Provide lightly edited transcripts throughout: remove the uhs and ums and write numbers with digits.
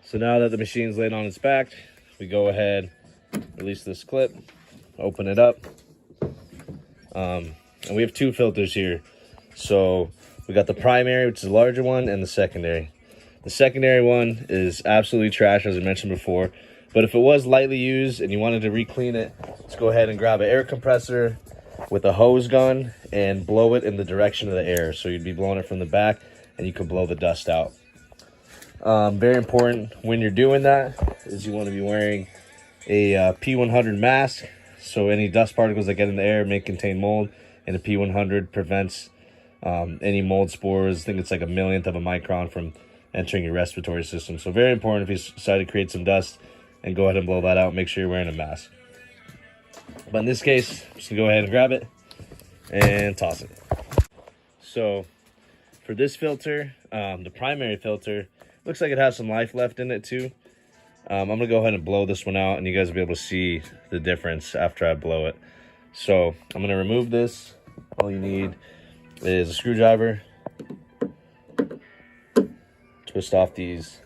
So now that the machine's laid on its back, we go ahead, release this clip, open it up. And we have two filters here. So we got the primary, which is the larger one, and the secondary. The secondary one is absolutely trash, as I mentioned before. But if it was lightly used and you wanted to re-clean it, let's go ahead and grab an air compressor with a hose gun and blow it in the direction of the air. So you'd be blowing it from the back and you could blow the dust out. Very important when you're doing that is you want to be wearing a P100 mask. So any dust particles that get in the air may contain mold, and a P100 prevents any mold spores. I think it's like a millionth of a micron from entering your respiratory system. So very important if you decide to create some dust, and go ahead and blow that out. Make sure you're wearing a mask. But in this case, I'm just gonna go ahead and grab it and toss it. So for this filter, the primary filter, looks like it has some life left in it too. I'm gonna go ahead and blow this one out, and you guys will be able to see the difference after I blow it. So I'm gonna remove this. All you need is a screwdriver. Twist off these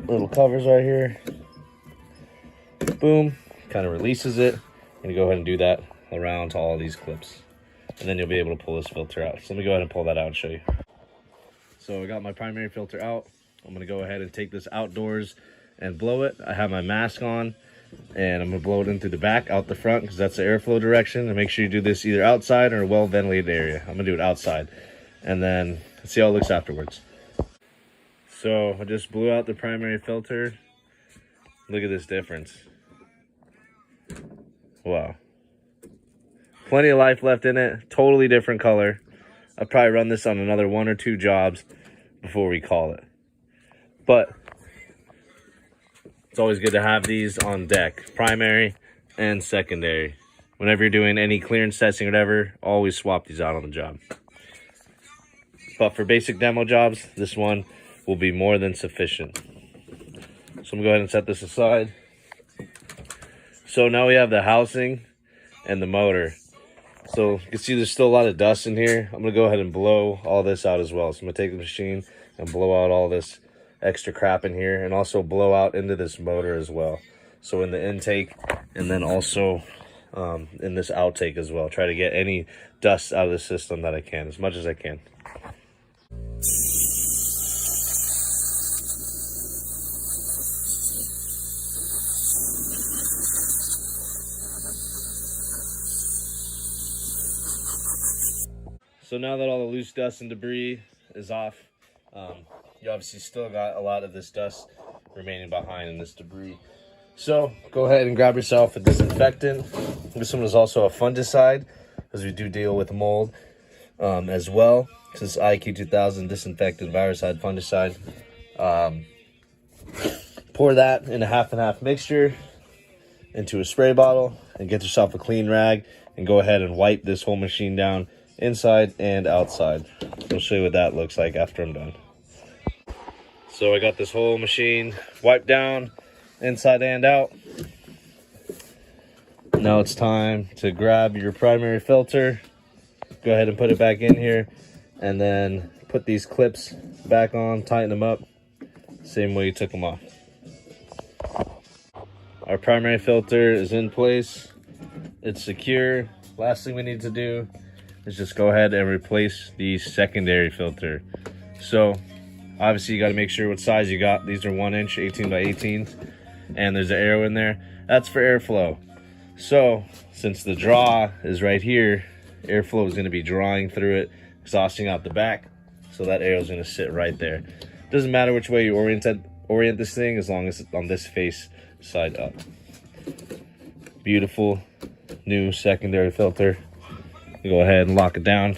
little covers right here. Boom, kind of releases it. I'm gonna go ahead and do that around to all of these clips, and then you'll be able to pull this filter out. So let me go ahead and pull that out and show you. So I got my primary filter out. I'm gonna go ahead and take this outdoors and blow it. I have my mask on, and I'm gonna blow it in through the back, out the front, because that's the airflow direction. And make sure you do this either outside or a well-ventilated area. I'm gonna do it outside, and then see how it looks afterwards. So I just blew out the primary filter. Look at this difference. Wow. Plenty of life left in it. Totally different color. I'll probably run this on another 1 or 2 jobs before we call it. But it's always good to have these on deck, primary and secondary. Whenever you're doing any clearance testing or whatever, always swap these out on the job. But for basic demo jobs, this one will be more than sufficient. So I'm gonna go ahead and set this aside. So now we have the housing and the motor. So you can see there's still a lot of dust in here. I'm gonna go ahead and blow all this out as well. So I'm gonna take the machine and blow out all this extra crap in here, and also blow out into this motor as well. So in the intake, and then also in this outtake as well. Try to get any dust out of the system that I can, as much as I can. So now that all the loose dust and debris is off, you obviously still got a lot of this dust remaining behind in this debris. So go ahead and grab yourself a disinfectant. This one is also a fungicide, because we do deal with mold as well. This is IQ2000 disinfectant viricide fungicide. Pour that in a half and half mixture into a spray bottle, and get yourself a clean rag, and go ahead and wipe this whole machine down, inside and outside. I'll show you what that looks like after I'm done. So I got this whole machine wiped down, inside and out. Now it's time to grab your primary filter. Go ahead and put it back in here, and then put these clips back on, tighten them up, same way you took them off. Our primary filter is in place. It's secure. Last thing we need to do is just go ahead and replace the secondary filter. So obviously you got to make sure what size you got. These are 1 inch, 18 by 18, and there's an arrow in there. That's for airflow. So since the draw is right here, airflow is going to be drawing through it, exhausting out the back. So that arrow is going to sit right there. Doesn't matter which way you orient this thing, as long as it's on this face side up. Beautiful new secondary filter. Go ahead and lock it down.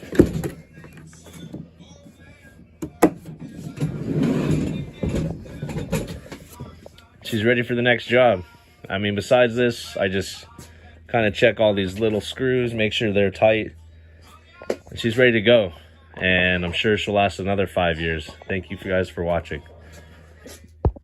She's ready for the next job. I mean, besides this, I just kind of check all these little screws, make sure they're tight. And she's ready to go. And I'm sure she'll last another 5 years. Thank you guys for watching.